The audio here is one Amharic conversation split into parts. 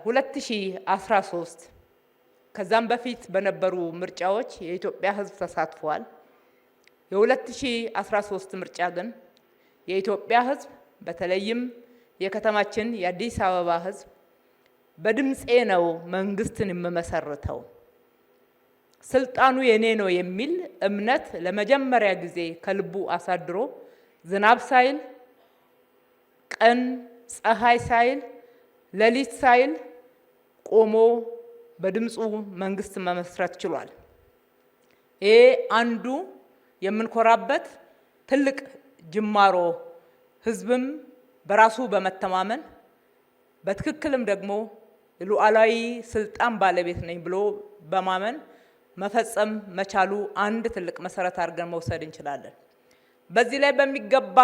በ2013 ከዛም በፊት በነበሩ ምርጫዎች የኢትዮጵያ ሕዝብ ተሳትፏል። የ2013 ምርጫ ግን የኢትዮጵያ ሕዝብ በተለይም የከተማችን የአዲስ አበባ ሕዝብ በድምጼ ነው መንግስትን የምመሰርተው፣ ስልጣኑ የኔ ነው የሚል እምነት ለመጀመሪያ ጊዜ ከልቡ አሳድሮ ዝናብ ሳይል ቀን ፀሐይ ሳይል ሌሊት ሳይል ቆሞ በድምጹ መንግስት መመስረት ችሏል። ይሄ አንዱ የምንኮራበት ትልቅ ጅማሮ፣ ህዝብም በራሱ በመተማመን በትክክልም ደግሞ ሉዓላዊ ስልጣን ባለቤት ነኝ ብሎ በማመን መፈጸም መቻሉ አንድ ትልቅ መሰረት አድርገን መውሰድ እንችላለን። በዚህ ላይ በሚገባ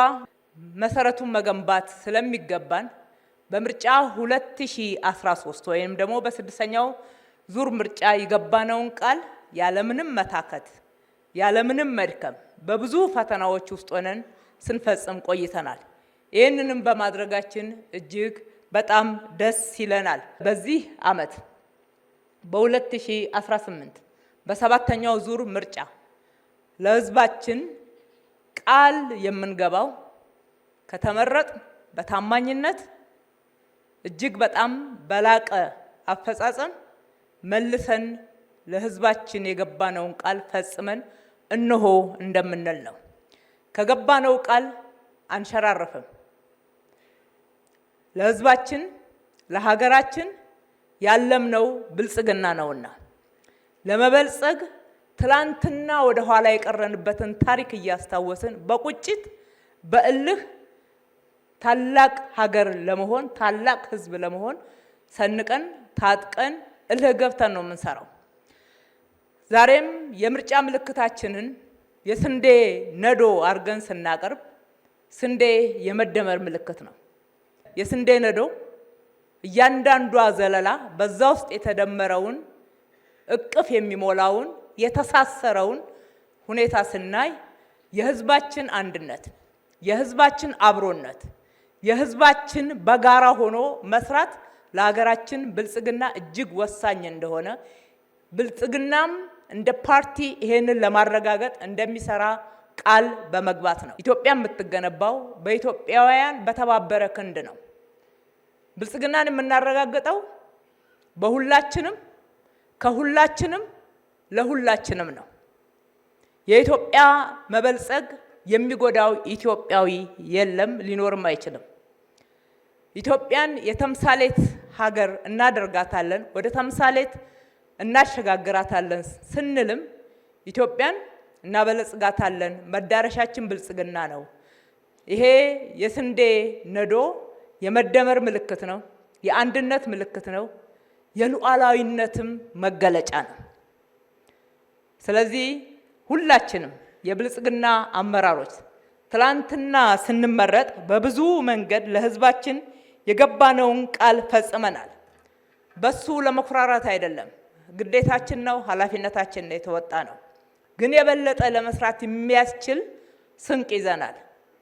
መሰረቱን መገንባት ስለሚገባን በምርጫ 2013 ወይም ደግሞ በስድስተኛው ዙር ምርጫ የገባነውን ቃል ያለምንም መታከት ያለምንም መድከም በብዙ ፈተናዎች ውስጥ ሆነን ስንፈጽም ቆይተናል። ይህንንም በማድረጋችን እጅግ በጣም ደስ ይለናል። በዚህ ዓመት በ2018 በሰባተኛው ዙር ምርጫ ለህዝባችን ቃል የምንገባው ከተመረጥ በታማኝነት እጅግ በጣም በላቀ አፈጻጸም መልሰን ለህዝባችን የገባነውን ቃል ፈጽመን እነሆ እንደምንል ነው። ከገባነው ቃል አንሸራረፍም። ለህዝባችን ለሀገራችን ያለምነው ብልጽግና ነውና ለመበልጸግ ትላንትና ወደ ኋላ የቀረንበትን ታሪክ እያስታወስን በቁጭት በእልህ ታላቅ ሀገር ለመሆን ታላቅ ህዝብ ለመሆን ሰንቀን ታጥቀን እልህ ገብተን ነው የምንሰራው። ዛሬም የምርጫ ምልክታችንን የስንዴ ነዶ አድርገን ስናቀርብ ስንዴ የመደመር ምልክት ነው። የስንዴ ነዶ እያንዳንዷ ዘለላ በዛ ውስጥ የተደመረውን እቅፍ የሚሞላውን የተሳሰረውን ሁኔታ ስናይ የህዝባችን አንድነት፣ የህዝባችን አብሮነት፣ የህዝባችን በጋራ ሆኖ መስራት ለሀገራችን ብልጽግና እጅግ ወሳኝ እንደሆነ ብልጽግናም እንደ ፓርቲ ይሄንን ለማረጋገጥ እንደሚሰራ ቃል በመግባት ነው። ኢትዮጵያ የምትገነባው በኢትዮጵያውያን በተባበረ ክንድ ነው። ብልጽግናን የምናረጋግጠው በሁላችንም ከሁላችንም ለሁላችንም ነው። የኢትዮጵያ መበልጸግ የሚጎዳው ኢትዮጵያዊ የለም፣ ሊኖርም አይችልም። ኢትዮጵያን የተምሳሌት ሀገር እናደርጋታለን፣ ወደ ተምሳሌት እናሸጋግራታለን ስንልም ኢትዮጵያን እናበለጽጋታለን። መዳረሻችን ብልጽግና ነው። ይሄ የስንዴ ነዶ የመደመር ምልክት ነው፣ የአንድነት ምልክት ነው፣ የሉዓላዊነትም መገለጫ ነው። ስለዚህ ሁላችንም የብልጽግና አመራሮች ትላንትና ስንመረጥ በብዙ መንገድ ለህዝባችን የገባነውን ቃል ፈጽመናል። በሱ ለመኩራራት አይደለም፣ ግዴታችን ነው፣ ኃላፊነታችን ነው፣ የተወጣ ነው። ግን የበለጠ ለመስራት የሚያስችል ስንቅ ይዘናል፣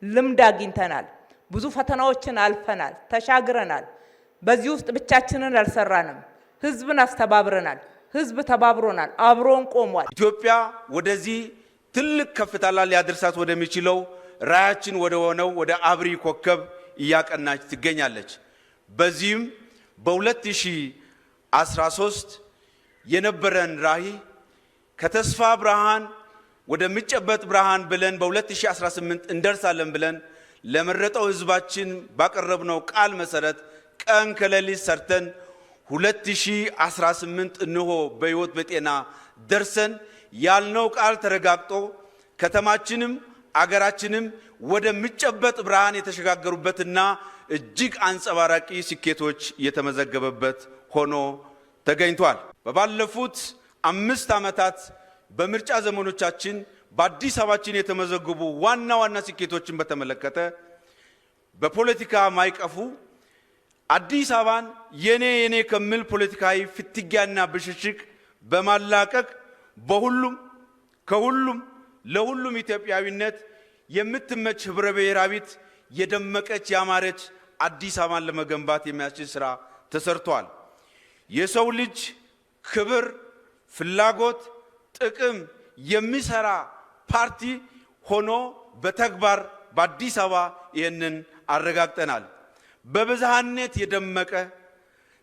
ልምድ አግኝተናል፣ ብዙ ፈተናዎችን አልፈናል፣ ተሻግረናል። በዚህ ውስጥ ብቻችንን አልሰራንም፣ ህዝብን አስተባብረናል፣ ህዝብ ተባብሮናል፣ አብሮን ቆሟል። ኢትዮጵያ ወደዚህ ትልቅ ከፍታ ላይ ሊያደርሳት ወደሚችለው ራያችን ወደ ሆነው ወደ አብሪ ኮከብ እያቀናች ትገኛለች። በዚህም በ2013 የነበረን ራዕይ ከተስፋ ብርሃን ወደሚጨበጥ ብርሃን ብለን በ2018 እንደርሳለን ብለን ለመረጠው ህዝባችን ባቀረብነው ቃል መሰረት ቀን ከሌሊት ሰርተን 2018 እንሆ በህይወት በጤና ደርሰን ያልነው ቃል ተረጋግጦ ከተማችንም አገራችንም ወደሚጨበጥ ብርሃን የተሸጋገሩበትና እጅግ አንጸባራቂ ስኬቶች የተመዘገበበት ሆኖ ተገኝቷል። በባለፉት 5 ዓመታት በምርጫ ዘመኖቻችን በአዲስ አበባችን የተመዘገቡ ዋና ዋና ስኬቶችን በተመለከተ በፖለቲካ ማይቀፉ አዲስ አበባን የኔ ከሚል ፖለቲካዊ ፍትጊያና ብሽሽቅ በማላቀቅ በሁሉም ከሁሉም ለሁሉም ኢትዮጵያዊነት የምትመች ህብረ ብሔራዊት የደመቀች ያማረች አዲስ አበባን ለመገንባት የሚያስችል ስራ ተሰርቷል። የሰው ልጅ ክብር፣ ፍላጎት፣ ጥቅም የሚሰራ ፓርቲ ሆኖ በተግባር በአዲስ አበባ ይህንን አረጋግጠናል። በብዝሃነት የደመቀ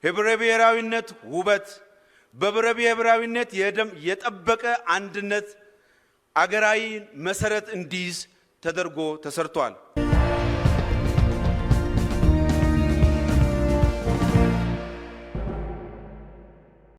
ህብረ ብሔራዊነት ውበት፣ በህብረ ብሔራዊነት የጠበቀ አንድነት አገራዊ መሰረት እንዲይዝ ተደርጎ ተሰርቷል።